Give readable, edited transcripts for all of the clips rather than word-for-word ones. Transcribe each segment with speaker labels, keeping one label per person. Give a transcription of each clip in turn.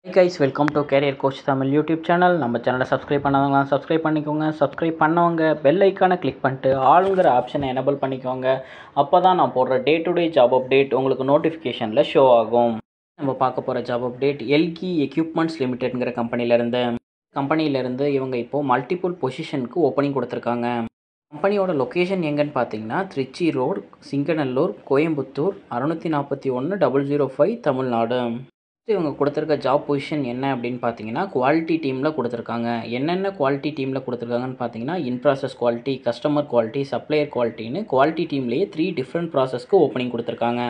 Speaker 1: Hey guys, welcome to Career Coach Tamil YouTube channel. நம்ம சேனலை subscribe பண்ணாதவங்க subscribe பண்ணிக்கோங்க. சப்ஸ்கிரைப் பண்ணவங்க பெல் ஐக்கானை கிளிக் பண்ணிட்டு ஆளுங்கிற ஆப்ஷனை எனேபிள் பண்ணிக்கோங்க. அப்போ தான் நான் போடுற day to day job update உங்களுக்கு நோட்டிஃபிகேஷனில் ஷோ ஆகும். நம்ம பார்க்க போகிற ஜாப் அப்டேட் எல்கி எக்யூப்மெண்ட்ஸ் லிமிடெட்ங்கிற கம்பெனியிலேருந்து இவங்க இப்போது மல்டிபிள் பொசிஷனுக்கு ஓப்பனிங் கொடுத்துருக்காங்க. கம்பெனியோட லொக்கேஷன் எங்கன்னு பார்த்தீங்கன்னா திருச்சி ரோடு, சிங்கநல்லூர், கோயம்புத்தூர் 641-005 தமிழ்நாடு. இவங்க கொடுத்துருக்க ஜாப் பொசிஷன் என்ன அப்படின்னு பார்த்தீங்கன்னா குவாலிட்டி டீமில் கொடுத்துருக்காங்க. என்னென்ன குவாலிட்டி டீமில் கொடுத்துருக்காங்கன்னு பார்த்தீங்கன்னா in process quality, customer quality, supplier குவாலிட்டின்னு குவாலிட்டி டீம்லேயே 3 டிஃப்ரெண்ட் ப்ராசஸ்க்கு ஓப்பனிங் கொடுத்துருக்காங்க.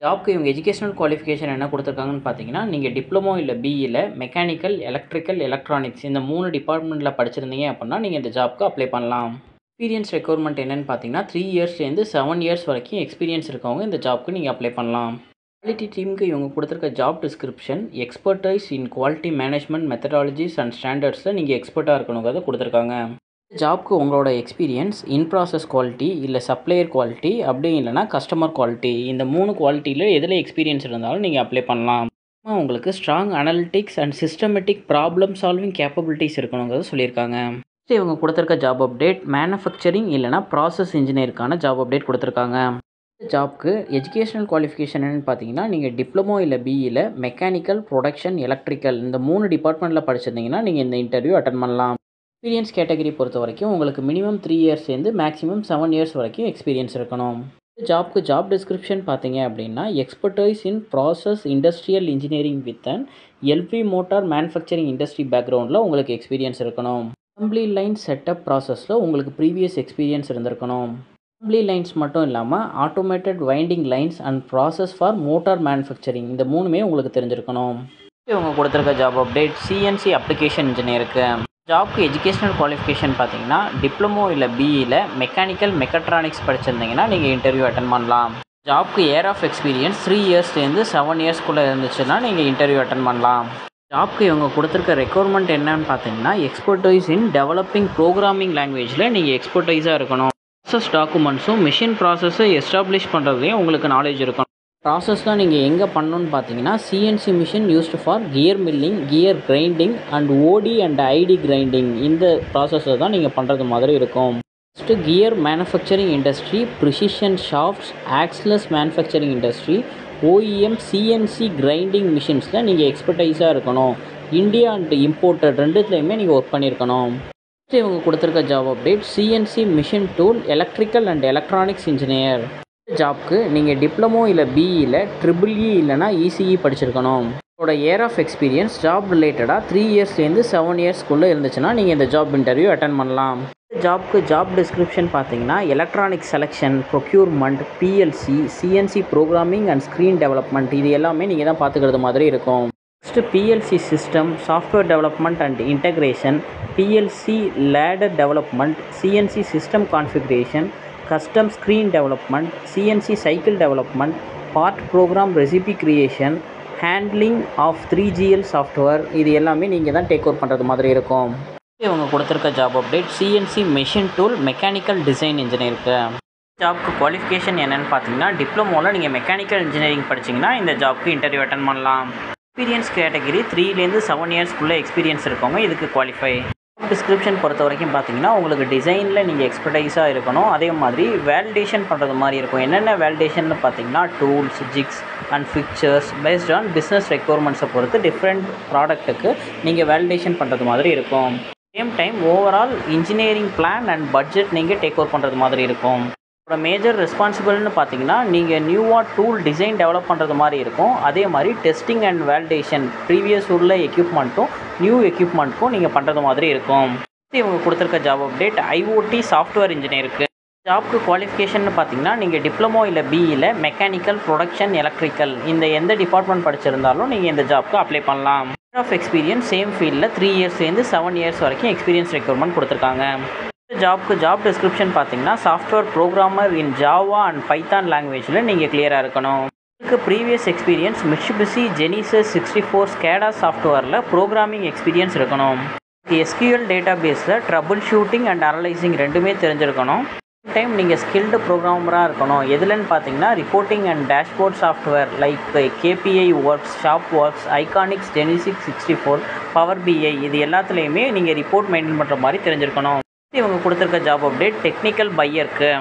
Speaker 1: ஜாப்க்கு இவங்க எஜுகேஷனல் குவாலிஃபிகேஷன் என்ன கொடுத்துருக்காங்கன்னு பார்த்தீங்கன்னா நீங்கள் டிப்ளமோ இல்லை பிஇயில் மெக்கானிக்கல், எலக்ட்ரிக்கல், எலக்ட்ரானிக்ஸ் இந்த 3 டிபார்ட்மெண்ட்டில் படிச்சிருந்தீங்க அப்படின்னா நீங்கள் இந்த ஜாப்க்கு அப்ளை பண்ணலாம். எக்ஸ்பீரியன்ஸ் ரெக்யர்மெண்ட் என்னென்னு பார்த்தீங்கன்னா 3 இயர்ஸ்லேருந்து 7 இயர்ஸ் வரைக்கும் எக்ஸ்பீரியன்ஸ் இருக்கவங்க இந்த ஜாப்க்கு நீங்கள் அப்ளை பண்ணலாம். குவாலிட்டி டீமுக்கு இவங்க கொடுத்துருக்க job description expertise in quality management methodologies and ஸ்டாண்டர்ட்ஸில் நீங்கள் எக்ஸ்பர்ட்டாக இருக்கணுங்கிறத கொடுத்துருக்காங்க. ஜாப்க்கு உங்களோட எக்ஸ்பீரியன்ஸ் இன்ப்ராசஸ் குவாலிட்டி இல்லை சப்ளையர் குவாலிட்டி அப்படி இல்லைனா கஸ்டமர் குவாலிட்டி இந்த 3 குவாலிட்டியில் எதில் எக்ஸ்பீரியன்ஸ் இருந்தாலும் நீங்கள் அப்ளை பண்ணலாம். உங்களுக்கு strong analytics and systematic problem solving capabilities இருக்கணுங்கிறத சொல்லியிருக்காங்க. இவங்க கொடுத்துருக்க ஜாப் அப்டேட் மேனுஃபேக்சரிங் இல்லைனா ப்ராசஸ் இன்ஜினியருக்கான ஜாப் அப்டேட் கொடுத்துருக்காங்க. ஜாப்க்கு எஜுகேஷனல் குவாலிஃபிகேஷன் என்னென்னு பார்த்தீங்கன்னா நீங்கள் டிப்ளமோ இல்லை பிஇயில் மெக்கானிக்கல், ப்ரொடக்ஷன், எலக்ட்ரிக்கல் இந்த 3 டிபார்ட்மெண்ட்டில் படிச்சிருந்தீங்கன்னா நீங்கள் இந்த இன்டர்வியூ அட்டன் பண்ணலாம். எக்ஸ்பீரியன்ஸ் கேட்டகரி பொறுத்த வரைக்கும் உங்களுக்கு மினிமம் 3 இயர்ஸ்லேருந்து மேக்ஸிமம் 7 இயர்ஸ் வரைக்கும் எக்ஸ்பீரியன்ஸ் இருக்கணும். ஜாப்க்கு ஜாப் டிஸ்கிரிப்ஷன் பார்த்தீங்க அப்படின்னா expertise in process industrial engineering with and LV motor manufacturing industry பேக்ரவுண்டில் உங்களுக்கு எக்ஸ்பீரியன்ஸ் இருக்கணும். அசம்பிளி லைன் செட்டப் ப்ராசஸில் உங்களுக்கு ப்ரீவியஸ் எக்ஸ்பீரியன்ஸ் இருந்திருக்கணும். அசம்பிளி லைன்ஸ் மட்டும் இல்லாமல் automated winding lines and process for motor manufacturing இந்த 3மே உங்களுக்கு தெரிஞ்சிருக்கணும். இவங்க கொடுத்துருக்க ஜாப் அப்டேட் சிஎன்சி அப்ளிகேஷன் இன்ஜினியருக்கு. ஜாப்க்கு எஜுகேஷனல் குவாலிஃபிகேஷன் பார்த்தீங்கன்னா டிப்ளமோ இல்லை பிஇயில் மெக்கானிக்கல், மெக்கட்ரானிக்ஸ் படிச்சிருந்தீங்கன்னா நீங்கள் இன்டர்வியூ அட்டன் பண்ணலாம். ஜாப்க்கு இயர் ஆஃப் எக்ஸ்பீரியன்ஸ் 3 இயர்ஸ்லேருந்து 7 இயர்ஸ்க்குள்ளே இருந்துச்சுன்னா நீங்கள் இன்டர்வியூ அட்டன் பண்ணலாம். ஜாப்க்கு இவங்க கொடுத்துருக்க ரெக்யர்மெண்ட் என்னன்னு பார்த்தீங்கன்னா எக்ஸ்பர்டைஸ் இன் டெவலப்பிங் ப்ரோக்ராமிங் லாங்குவேஜில் நீங்கள் எக்ஸ்பர்டைஸாக இருக்கணும். ப்ராசஸ் டாக்குமெண்ட்ஸும் மிஷின் ப்ராசஸை எஸ்டாப்ளிஷ் பண்ணுறதுலையும் உங்களுக்கு நாலேஜ் இருக்கணும். ப்ராசஸ்லாம் நீங்கள் எங்கே பண்ணணுன்னு பார்த்தீங்கன்னா CNC machine used for gear milling, gear grinding and OD and ID grinding இந்த ப்ராசஸை தான் நீங்கள் பண்ணுறது மாதிரி இருக்கும். First gear manufacturing industry, precision shafts, axles manufacturing industry, OEM, CNC grinding மிஷின்ஸில் நீங்கள் எக்ஸ்பர்டைஸாக இருக்கணும். இந்தியா அண்ட் இம்போர்ட்டட் ரெண்டுத்துலேயுமே நீங்கள் ஒர்க் பண்ணியிருக்கணும். இவங்க கொடுத்துருக்க job update CNC machine tool electrical and electronics engineer. ஜாப்க்கு நீங்கள் டிப்ளமோ இல்லை பிஇயில் ட்ரிபிள்இ இல்லைனா இசிஇ படிச்சிருக்கணும். உங்களோட இயர் ஆஃப் எக்ஸ்பீரியன்ஸ் ஜாப் ரிலேட்டடாக 3 இயர்ஸ்லேருந்து 7 இயர்ஸ்க்குள்ளே இருந்துச்சுன்னா நீங்கள் இந்த ஜாப் இன்டர்வியூ அட்டன் பண்ணலாம். ஜாப்க்கு ஜாப் டிஸ்கிரிப்ஷன் பார்த்தீங்கன்னா electronic selection, procurement, PLC, CNC programming and screen development இது எல்லாமே நீங்கள் தான் பார்த்துக்கிறது மாதிரி இருக்கும். Next PLC system, software development and integration, PLC ladder development, CNC system configuration, custom screen development, CNC cycle development, part program recipe creation, handling of 3GL software இது எல்லாமே நீங்கள் தான் டேக் ஓவர் பண்ணுறது மாதிரி இருக்கும். இவங்க கொடுத்துருக்க job update CNC machine tool mechanical design இன்ஜினியருக்கு. ஜாப்க்கு குவாலிஃபிகேஷன் என்னென்னு பார்த்தீங்கன்னா டிப்ளமோவில் நீங்கள் மெக்கானிக்கல் இன்ஜினியரிங் படிச்சிங்கன்னா இந்த ஜாப்க்கு இன்டர்வியூ அட்டன் பண்ணலாம். எக்ஸ்பீரியன்ஸ் கேட்டகிரி 3லேருந்து 7 இயர்ஸ்க்குள்ளே எக்ஸ்பீரியன்ஸ் இருக்கவங்க இதுக்கு குவாலிஃபை. டிஸ்கிரிப்ஷன் பொறுத்த வரைக்கும் பார்த்தீங்கன்னா உங்களுக்கு டிசைனில் நீங்கள் எக்ஸ்பர்டைஸாக இருக்கணும். அதே மாதிரி வேலிடேஷன் பண்ணுறது மாதிரி இருக்கும். என்னென்ன வேலிடேஷன் பார்த்தீங்கன்னா tools, jigs and fixtures based on business ரெக்யர்மெண்ட்ஸை பொறுத்து டிஃப்ரெண்ட் ப்ராடக்ட்டுக்கு நீங்கள் வேலிடேஷன் பண்ணுறது மாதிரி இருக்கும். Same time overall engineering plan and budget நீங்கள் டேக் ஓவர் பண்ணுறது மாதிரி இருக்கும். உங்களோட மேஜர் ரெஸ்பான்சிபிள்னு பார்த்தீங்கன்னா நீங்கள் நியூவாக டூல் டிசைன் டெவலப் பண்ணுறது மாதிரி இருக்கும். அதே மாதிரி டெஸ்டிங் அண்ட் வேலிடேஷன் ப்ரீவியஸ் உள்ள எக்யூப்மெண்ட்டும் நியூ எக்யூப்மெண்ட்க்கும் நீங்கள் பண்ணுறது மாதிரி இருக்கும். இவங்க கொடுத்துருக்க ஜாப் அப்டேட் ஐஓடி சாஃப்ட்வேர் இன்ஜினியருக்கு. ஜாப்க்கு குவாலிஃபிகேஷன் பார்த்தீங்கன்னா நீங்கள் டிப்ளமோ இல்லை பிஇயில் மெக்கானிக்கல், ப்ரொடக்ஷன், எலக்ட்ரிக்கல் இந்த எந்த டிபார்ட்மெண்ட் படிச்சிருந்தாலும் நீங்கள் இந்த ஜாப்க்கு அப்ளை பண்ணலாம். இயர் ஆஃப் எக்ஸ்பீரியன்ஸ் சேம் ஃபீல்டில் 3 இயர்ஸ்லேருந்து 7 இயர்ஸ் வரைக்கும் எக்ஸ்பீரியன்ஸ் ரெக்யர்மெண்ட் கொடுத்துருக்காங்க. ஜாப்க்கு ஜாப் டிஸ்கிரிப்ஷன் பார்த்தீங்கன்னா software programmer in Java and Python லாங்குவேஜில் நீங்கள் கிளியராக இருக்கணும். இதுக்கு previous experience Mitsubishi Genesis 64 SCADA சாஃப்ட்வேரில் ப்ரோக்ராமிங் எக்ஸ்பீரியன்ஸ் இருக்கணும். எஸ்கியூஎல் டேட்டா பேஸில் ட்ரபிள் ஷூட்டிங் அண்ட் அனலைசிங் ரெண்டுமே தெரிஞ்சிருக்கணும். டைம் நீங்கள் ஸ்கில்டு ப்ரோக்ராமராக இருக்கணும். எதுலன்னு பார்த்தீங்கன்னா reporting and dashboard software like KPI works, shop works, Iconics, Genesis 64, power BI இது எல்லாத்துலேயுமே நீங்கள் ரிப்போர்ட் மெயின்டைன் பண்ணுற மாதிரி தெரிஞ்சிருக்கணும். இவங்க கொடுத்துருக்க ஜாப் அப்டேட் டெக்னிக்கல் பையருக்கு.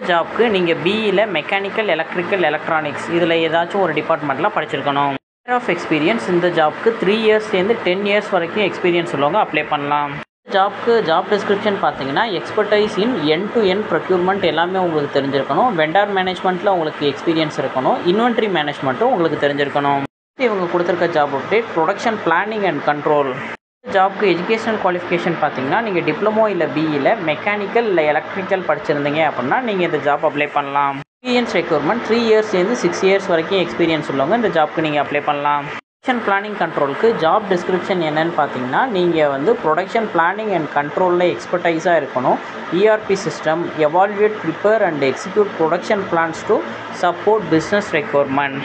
Speaker 1: ஜாப்க்கு நீங்கள் பிஇயில் மெக்கானிக்கல், எலக்ட்ரிக்கல், எலக்ட்ரானிக்ஸ் இதில் ஏதாச்சும் ஒரு டிபார்ட்மெண்ட்டில் படிச்சிருக்கணும். இயர் ஆஃப் எக்ஸ்பீரியன்ஸ் இந்த ஜாப்க்கு 3 இயர்ஸ்லேருந்து 10 இயர்ஸ் வரைக்கும் எக்ஸ்பீரியன்ஸ் உள்ளவங்க அப்ளை பண்ணலாம். ஜாப்க்கு ஜாப் டிஸ்கிரிப்ஷன் பார்த்தீங்கன்னா expertise in end to end procurement எல்லாமே உங்களுக்கு தெரிஞ்சிருக்கணும். வெண்டார் மேனேஜ்மெண்ட்டில் உங்களுக்கு எக்ஸ்பீரியன்ஸ் இருக்கணும். இன்வென்ட்ரி மேனேஜ்மெண்ட்டும் உங்களுக்கு தெரிஞ்சிருக்கணும். இவங்க கொடுத்துருக்க job update production planning and control. ஜாப்க்கு எஜுகேஷனல் குவாலிஃபிகேஷன் பார்த்தீங்கன்னா நீங்கள் டிப்ளமோ இல்லை பிஇயில் மெக்கானிக்கல் இல்லை எலக்ட்ரிக்கல் படிச்சிருந்தீங்க அப்படின்னா நீங்கள் இந்த ஜாப் அப்ளை பண்ணலாம். எக்ஸ்பீரியன்ஸ் ரெக்யூர்மெண்ட் 3 இயர்ஸ்லேருந்து 6 இயர்ஸ் வரைக்கும் எக்ஸ்பீரியன்ஸ் உள்ளவங்க இந்த ஜாப்க்கு நீங்கள் அப்ளை பண்ணலாம். ப்ரொடக்ஷன் பிளானிங் கண்ட்ரோலுக்கு ஜாப் டிஸ்கிரிப்ஷன் என்னன்னு பார்த்தீங்கன்னா நீங்கள் ப்ரொடக்ஷன் பிளானிங் அண்ட் கண்ட்ரோலில் எக்ஸ்பர்டைஸாக இருக்கணும். ERP system, evaluate, prepare and execute production plans to support business requirement.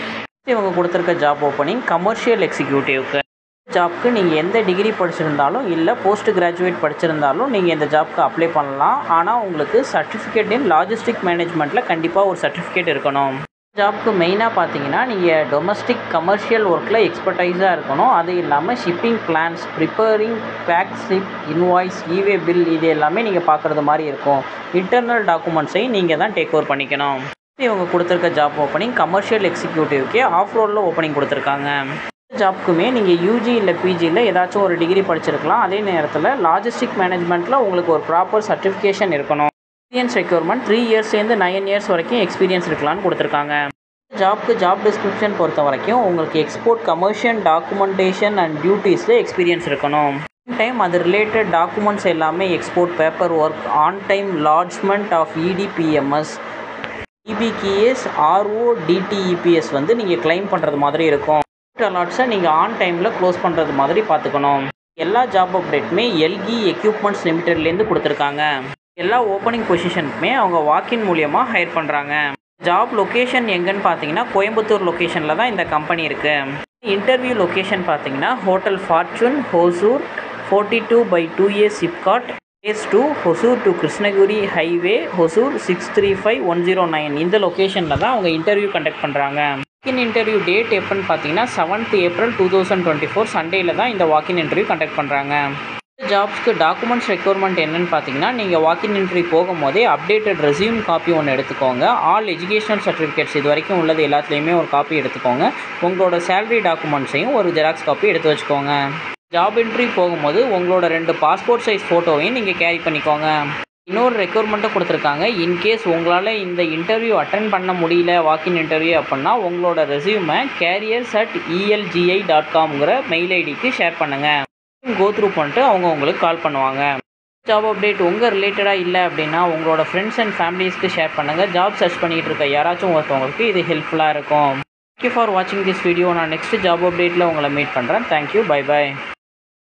Speaker 1: இவங்க கொடுத்துருக்க ஜாப் ஓப்பனிங் கமர்ஷியல் எக்ஸிக்யூட்டிவ்க்கு. ஜாப்க்கு நீங்கள் எந்த டிகிரி படிச்சிருந்தாலும் இல்லை போஸ்ட் கிராஜுவேட் படிச்சிருந்தாலும் நீங்கள் இந்த ஜாப்க்கு அப்ளை பண்ணலாம். ஆனால் உங்களுக்கு சர்டிஃபிகேட் இன் லாஜிஸ்டிக் மேனேஜ்மெண்ட்டில் கண்டிப்பாக ஒரு சர்டிஃபிகேட் இருக்கணும். ஜாப்க்கு மெயினாக பார்த்தீங்கன்னா நீங்கள் டொமஸ்டிக் கமர்ஷியல் ஒர்க்கில் எக்ஸ்பர்டைஸாக இருக்கணும். அது இல்லாமல் shipping plans, preparing pack slip, invoice, e way bill இது எல்லாமே நீங்கள் பார்க்குறது மாதிரி இருக்கும். இன்டர்னல் டாக்குமெண்ட்ஸையும் நீங்கள் தான் டேக் ஓவர் பண்ணிக்கணும். இவங்க கொடுத்துருக்க ஜாப் ஓப்பனிங் கமர்ஷியல் எக்ஸிக்யூட்டிவ்க்கே ஆஃப் ரோலில் ஓப்பனிங் கொடுத்துருக்காங்க. ஜாப்க்குமே நீங்கள் யூஜி இல்லை பிஜியில் ஏதாச்சும் ஒரு டிகிரி படிச்சிருக்கலாம். அதே நேரத்தில் லாஜிஸ்டிக் மேனேஜ்மெண்ட்டில் உங்களுக்கு ஒரு ப்ராப்பர் சர்டிஃபிகேஷன் இருக்கணும். எக்ஸ்பீரியன்ஸ் ரெக்யூர்மெண்ட் 3 இயர்ஸ்லேருந்து 9 இயர்ஸ் வரைக்கும் எக்ஸ்பீரியன்ஸ் இருக்கலாம்னு கொடுத்துருக்காங்க. ஜாப்க்கு ஜாப் டிஸ்கிரிப்ஷன் பொறுத்த வரைக்கும் உங்களுக்கு எக்ஸ்போர்ட், கமர்ஷியல், டாக்குமெண்டேஷன் அண்ட் டியூட்டிஸில் எக்ஸ்பீரியன்ஸ் இருக்கணும். டைம் அது ரிலேட்டட் டாக்குமெண்ட்ஸ் எல்லாமே export, paper work, on time lodgement of EDPMS, EPGS, RoDTEPs நீங்கள் கிளைம் பண்ணுறது மாதிரி இருக்கும். அலாட்ஸை நீங்கள் ஆன் டைமில் க்ளோஸ் பண்ணுறது மாதிரி பார்த்துக்கணும். எல்லா ஜாப் அப்டேட்டுமே எல்கி எக்யூப்மெண்ட்ஸ் லிமிடெட்லேருந்து கொடுத்துருக்காங்க. எல்லா ஓப்பனிங் பொசிஷனுக்குமே அவங்க வாக்கின் மூலியமாக ஹையர் பண்ணுறாங்க. ஜாப் லொக்கேஷன் எங்கன்னு பார்த்தீங்கன்னா கோயம்புத்தூர் லொக்கேஷனில் தான் இந்த கம்பெனி இருக்குது. இன்டர்வியூ லொக்கேஷன் பார்த்தீங்கன்னா hotel fortune, Hosur, 42/2A SIPCOT, Phase 2, Hosur to Krishnagiri highway, Hosur 635109 இந்த லொக்கேஷனில் தான் அவங்க இன்டர்வியூ கண்டக்ட் பண்ணுறாங்க. வாக்கின் இன்டர்வியூ டேட் எப்போன்னு பார்த்தீங்கன்னா 7th April 2024 சண்டேயில் தான் இந்த வாக்கின் இன்டர்வியூ கண்டக்ட் பண்ணுறாங்க. ஜாப்ஸ்க்கு டாக்குமெண்ட்ஸ் ரெக்யர்மெண்ட் என்னென்னு பார்த்தீங்கன்னா நீங்கள் வாக்கின் இன்டர்வியூ போகும்போதே அப்டேட்டட் ரெஸ்யூம் காப்பி ஒன்று எடுத்துக்கோங்க. ஆல் எஜுகேஷனல் சர்டிஃபிகேட்ஸ் இது வரைக்கும் உள்ளது எல்லாத்துலேயுமே ஒரு காப்பி எடுத்துக்கோங்க. உங்களோட சேலரி டாக்குமெண்ட்ஸையும் ஒரு ஜெராக்ஸ் காப்பி எடுத்து வச்சுக்கோங்க. ஜாப் இன்டர்வியூ போகும்போது உங்களோட 2 பாஸ்போர்ட் சைஸ் ஃபோட்டோவையும் நீங்கள் கேரி பண்ணிக்கோங்க. இன்னொரு ரெக்யர்மெண்ட்டும் கொடுத்துருக்காங்க. இன்கேஸ் உங்களால் இந்த இன்டர்வியூ அட்டென்ட் பண்ண முடியல வாக்கின் இன்டர்வியூ அப்படின்னா உங்களோட ரெஸ்யூமை careers@elgi.comங்கிற மெயில் ஐடிக்கு ஷேர் பண்ணுங்கள். கோத்ரூ பண்ணிட்டு அவங்க உங்களுக்கு கால் பண்ணுவாங்க. ஜாப் அப்டேட் உங்கள் ரிலேட்டடாக இல்லை அப்படின்னா உங்களோட ஃப்ரெண்ட்ஸ் அண்ட் ஃபேமிலிஸ்க்கு ஷேர் பண்ணுங்கள். ஜாப் சர்ச் பண்ணிகிட்டு இருக்க யாராச்சும் ஒருத்தவங்களுக்கு இது ஹெல்ப்ஃபுல்லாக இருக்கும். தேங்க்யூ ஃபார் வாட்சிங் திஸ் வீடியோ. நான் நெக்ஸ்ட் ஜாப் அப்டேட்டில் உங்களை மீட் பண்ணுறேன். Thank you, bye bye.